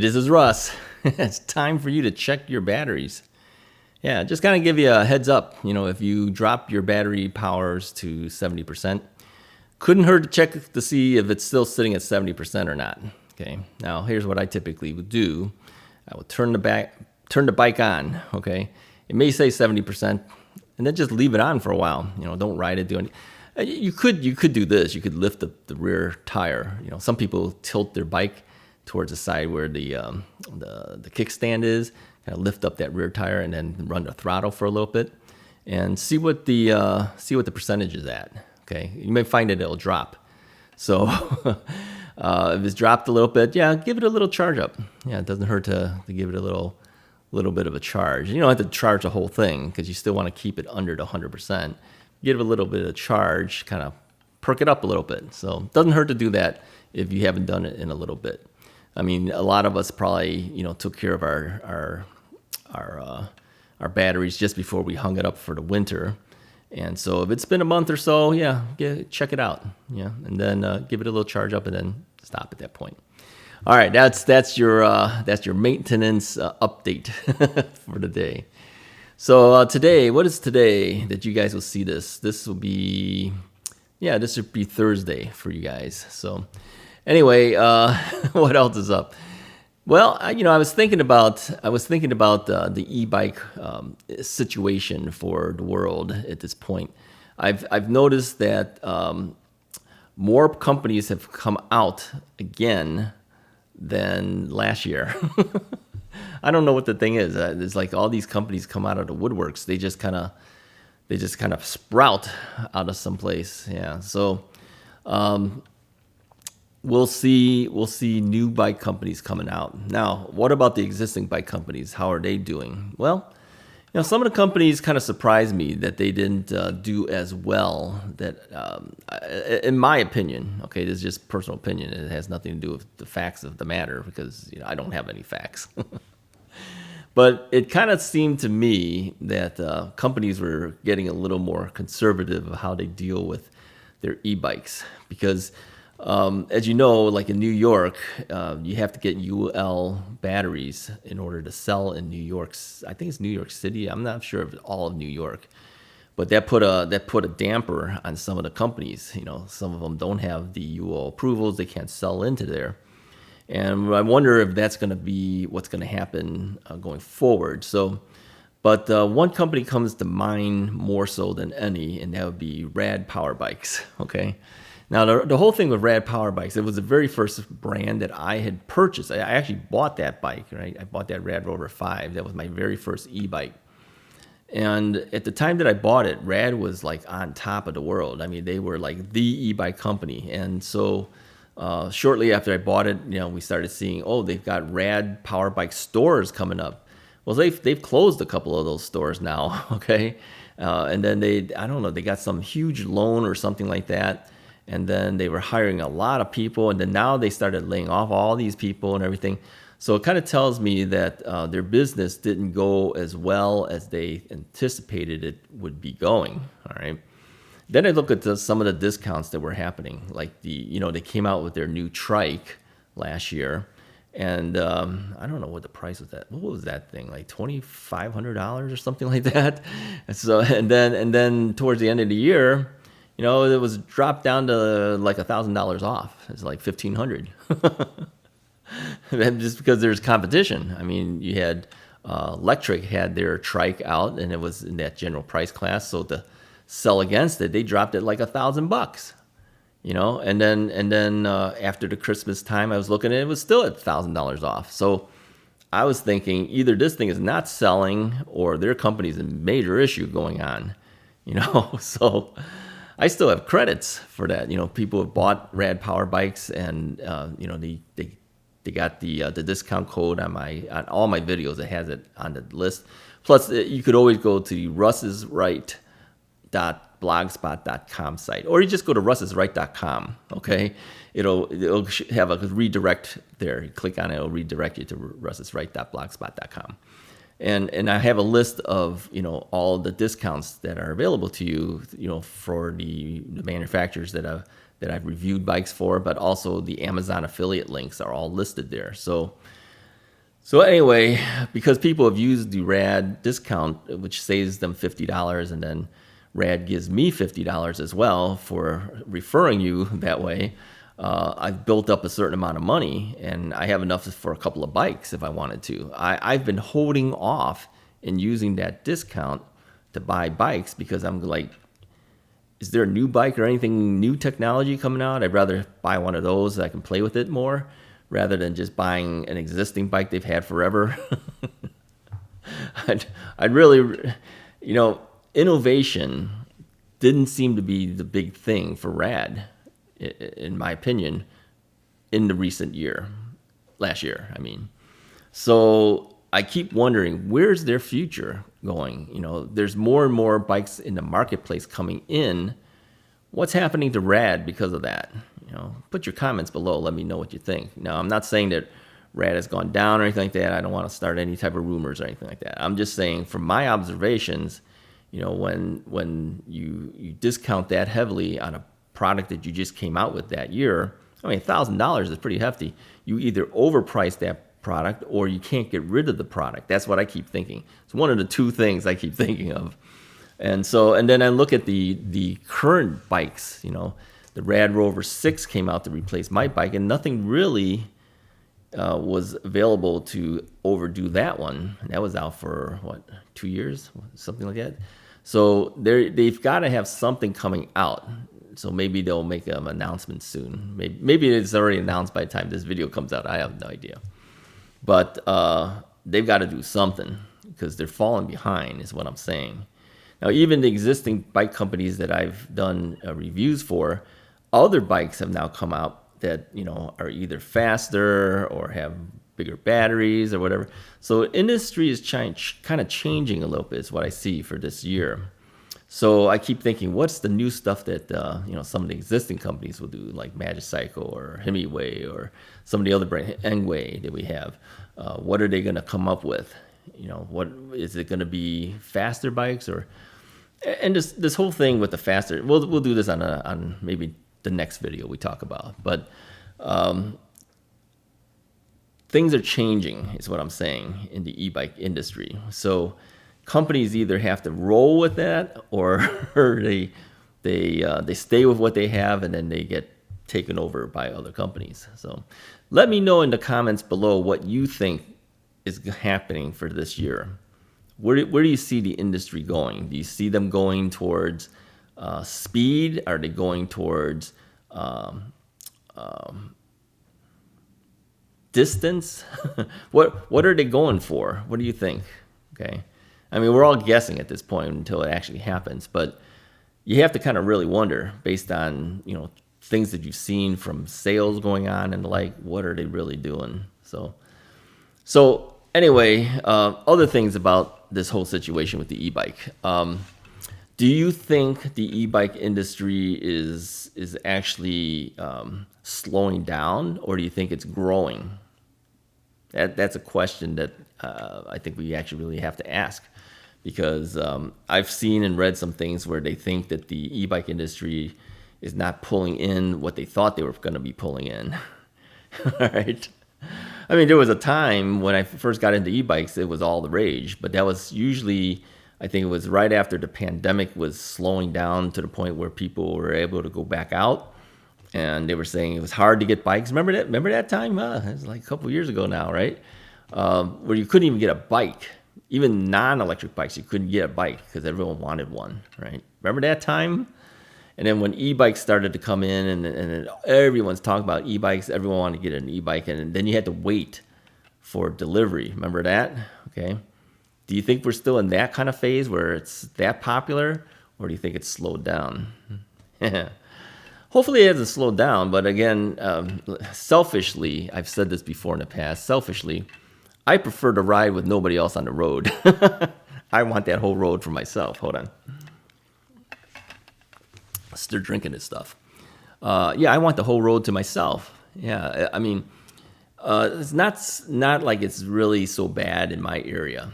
this is Russ. It's time for you to check your batteries. Yeah, just kind of give you a heads up. If you drop your battery powers to 70%, couldn't hurt to check to see if it's still sitting at 70% or not. Okay, now here's what I typically would do. I would turn the bike on. Okay, it may say 70%, and then just leave it on for a while. Don't ride it. You could do this. You could lift the rear tire. Some people tilt their bike towards the side where the kickstand is. Kind of lift up that rear tire and then run the throttle for a little bit, and see what the percentage is at. Okay, you may find that it'll drop. So if it's dropped a little bit, yeah, give it a little charge up. Yeah, it doesn't hurt to give it a little bit of a charge. You don't have to charge the whole thing because you still want to keep it under the 100%. Give it a little bit of charge, kind of perk it up a little bit. So it doesn't hurt to do that if you haven't done it in a little bit. I mean, a lot of us probably, took care of our batteries just before we hung it up for the winter. And so if it's been a month or so, yeah, check it out. Yeah, and then give it a little charge up and then stop at that point. All right, that's your maintenance update for the day. So today, what is today that you guys will see this? This will be Thursday for you guys. So anyway, what else is up? Well, I was thinking about the e-bike situation for the world at this point. I've noticed that more companies have come out again than last year. I don't know what the thing is. It's like all these companies come out of the woodworks. They just kind of sprout out of someplace. Yeah. So we'll see new bike companies coming out. Now, what about the existing bike companies? How are they doing? Well, some of the companies kind of surprised me that they didn't do as well. That, in my opinion, okay, this is just personal opinion. It has nothing to do with the facts of the matter because I don't have any facts. But it kind of seemed to me that companies were getting a little more conservative of how they deal with their e-bikes because, as you know, like in New York, you have to get UL batteries in order to sell in New York. I think it's New York City. I'm not sure if it's all of New York, but that put a damper on some of the companies. Some of them don't have the UL approvals; they can't sell into there. And I wonder if that's going to be what's going to happen going forward. So, but one company comes to mind more so than any, and that would be Rad Power Bikes. Okay. Now, the whole thing with Rad Power Bikes, it was the very first brand that I had purchased. I actually bought that bike, right? I bought that Rad Rover 5. That was my very first e-bike. And at the time that I bought it, Rad was like on top of the world. I mean, they were like the e-bike company. And so shortly after I bought it, we started seeing, they've got Rad Power Bike stores coming up. Well, they've closed a couple of those stores now, okay? And then they got some huge loan or something like that. And then they were hiring a lot of people, and then now they started laying off all these people and everything. So it kind of tells me that their business didn't go as well as they anticipated it would be going. All right. Then I look at some of the discounts that were happening, like they came out with their new trike last year, and I don't know what the price was. What was that thing, like $2,500 or something like that? And then towards the end of the year, it was dropped down to like $1,000 off. It's like $1,500. Just because there's competition. I mean, you had Electric had their trike out, and it was in that general price class. So to sell against it, they dropped it like $1,000. And then after the Christmas time, I was looking at it, it was still at $1,000 off. So I was thinking either this thing is not selling or their company's a major issue going on. So I still have credits for that. People have bought Rad Power Bikes, and they got the discount code on all my videos. It has it on the list. Plus, you could always go to the RUSSISRIGHT.blogspot.com site, or you just go to RUSSISRIGHT.com. Okay, it'll have a redirect there. You click on it, it'll redirect you to RUSSISRIGHT.blogspot.com. And I have a list of all the discounts that are available to you, for the manufacturers that I've reviewed bikes for, but also the Amazon affiliate links are all listed there. So So anyway, because people have used the RAD discount, which saves them $50, and then RAD gives me $50 as well for referring you that way, I've built up a certain amount of money, and I have enough for a couple of bikes if I wanted to. I've been holding off and using that discount to buy bikes because I'm like, is there a new bike or anything new technology coming out? I'd rather buy one of those so I can play with it more rather than just buying an existing bike they've had forever. I'd really, innovation didn't seem to be the big thing for RAD, in my opinion, in the recent year, last year, I mean. So I keep wondering, where's their future going? There's more and more bikes in the marketplace coming in. What's happening to RAD because of that? Put your comments below. Let me know what you think. Now, I'm not saying that RAD has gone down or anything like that. I don't want to start any type of rumors or anything like that. I'm just saying from my observations, when you discount that heavily on a product that you just came out with that year, I mean, $1,000 is pretty hefty. You either overprice that product or you can't get rid of the product. That's what I keep thinking. It's one of the two things I keep thinking of. And then I look at the current bikes, the Rad Rover 6 came out to replace my bike, and nothing really was available to overdo that one. That was out for, 2 years? Something like that. So they've got to have something coming out. So maybe they'll make an announcement soon. Maybe it's already announced by the time this video comes out. I have no idea. But they've got to do something because they're falling behind is what I'm saying. Now, even the existing bike companies that I've done reviews for, other bikes have now come out that, are either faster or have bigger batteries or whatever. So industry is kind of changing a little bit is what I see for this year. So I keep thinking, what's the new stuff that, some of the existing companies will do, like Magicycle or Himiway or some of the other brands, Engwe that we have. What are they going to come up with? What is it going to be? Faster bikes and this whole thing with the faster. We'll do this on maybe the next video we talk about. But things are changing, is what I'm saying, in the e-bike industry. So companies either have to roll with that or they stay with what they have and then they get taken over by other companies. So let me know in the comments below what you think is happening for this year. Where do you see the industry going? Do you see them going towards speed? Are they going towards distance? What are they going for? What do you think? Okay. I mean, we're all guessing at this point until it actually happens, but you have to kind of really wonder based on, things that you've seen from sales going on and what are they really doing? So anyway, other things about this whole situation with the e-bike. Do you think the e-bike industry is actually slowing down, or do you think it's growing? That's a question that I think we actually really have to ask, because I've seen and read some things where they think that the e-bike industry is not pulling in what they thought they were going to be pulling in. All right. I mean, there was a time when I first got into e-bikes, it was all the rage, but that was usually, I think it was right after the pandemic was slowing down to the point where people were able to go back out, and they were saying it was hard to get bikes. Remember that time? It was like a couple of years ago now, right? Where you couldn't even get a bike. Even non-electric bikes, you couldn't get a bike because everyone wanted one, right? Remember that time? And then when e-bikes started to come in and everyone's talking about e-bikes, everyone wanted to get an e-bike, and then you had to wait for delivery. Remember that? Okay. Do you think we're still in that kind of phase where it's that popular, or do you think it's slowed down? Hopefully it hasn't slowed down, but again, selfishly, I've said this before in the past, selfishly, I prefer to ride with nobody else on the road. I want that whole road for myself. Hold on. Still drinking this stuff. I want the whole road to myself. Yeah, I mean, it's not like it's really so bad in my area.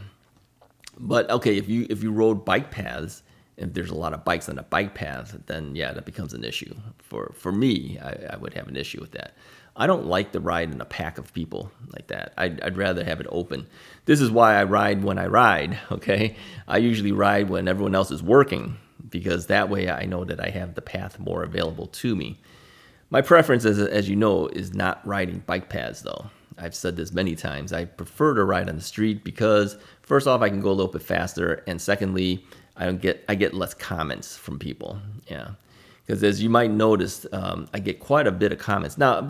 But okay, if you rode bike paths if there's a lot of bikes on the bike path, then yeah, that becomes an issue. For me, I would have an issue with that. I don't like to ride in a pack of people like that. I'd rather have it open. This is why I ride when I ride, okay? I usually ride when everyone else is working, because that way I know that I have the path more available to me. My preference, as you know, is not riding bike paths, though. I've said this many times. I prefer to ride on the street because, first off, I can go a little bit faster, and secondly, I get less comments from people. Yeah, because as you might notice, I get quite a bit of comments. Now,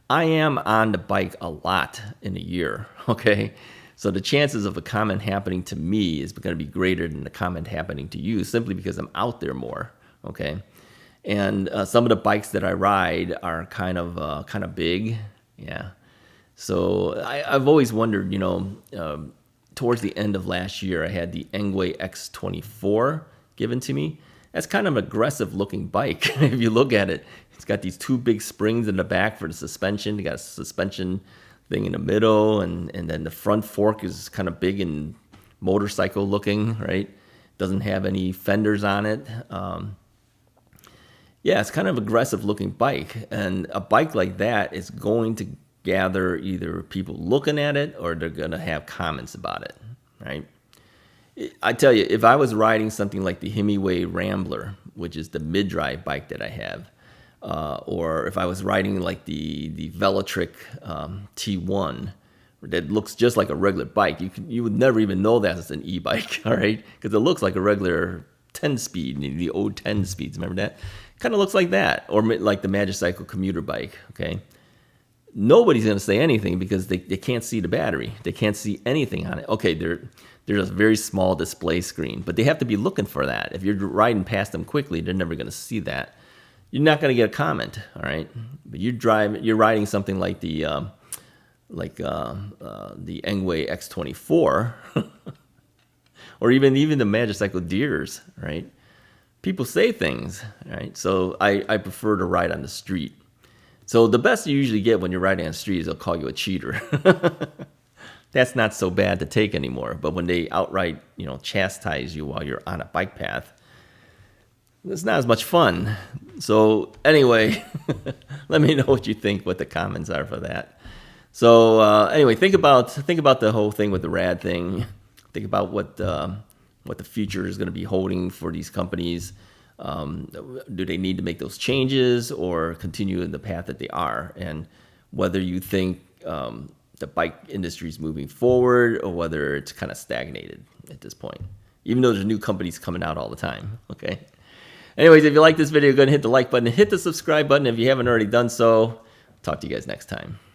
I am on the bike a lot in a year. Okay, so the chances of a comment happening to me is going to be greater than the comment happening to you, simply because I'm out there more. Okay, and some of the bikes that I ride are kind of big. Yeah. So I've always wondered, towards the end of last year, I had the Engwe X24 given to me. That's kind of an aggressive looking bike. If you look at it, it's got these two big springs in the back for the suspension. You got a suspension thing in the middle, and then the front fork is kind of big and motorcycle looking, right? Doesn't have any fenders on it. Yeah, it's kind of aggressive looking bike. And a bike like that is going to gather either people looking at it or they're going to have comments about it, right? I tell you, if I was riding something like the Himiway Rambler, which is the mid-drive bike that I have, or if I was riding like the Velotric T1 that looks just like a regular bike, you would never even know that it's an e-bike, all right? Because it looks like a regular 10-speed, the old 10 speeds, remember that? Kind of looks like that, or like the Magicycle commuter bike, okay? Nobody's going to say anything because they can't see the battery. They can't see anything on it. Okay, there's a very small display screen, but they have to be looking for that. If you're riding past them quickly, they're never going to see that. You're not going to get a comment, all right? But you're riding something like the Engwe X24, or even the Magicycle Deers, right? People say things, right? So I prefer to ride on the street. So the best you usually get when you're riding on the street is they'll call you a cheater. That's not so bad to take anymore. But when they outright, chastise you while you're on a bike path, it's not as much fun. So anyway, let me know what you think, what the comments are for that. So anyway, think about the whole thing with the rad thing. Think about what the future is going to be holding for these companies. Do they need to make those changes or continue in the path that they are? And whether you think the bike industry is moving forward or whether it's kind of stagnated at this point, even though there's new companies coming out all the time, okay? Anyways, if you like this video, go ahead and hit the like button and hit the subscribe button if you haven't already done so. Talk to you guys next time.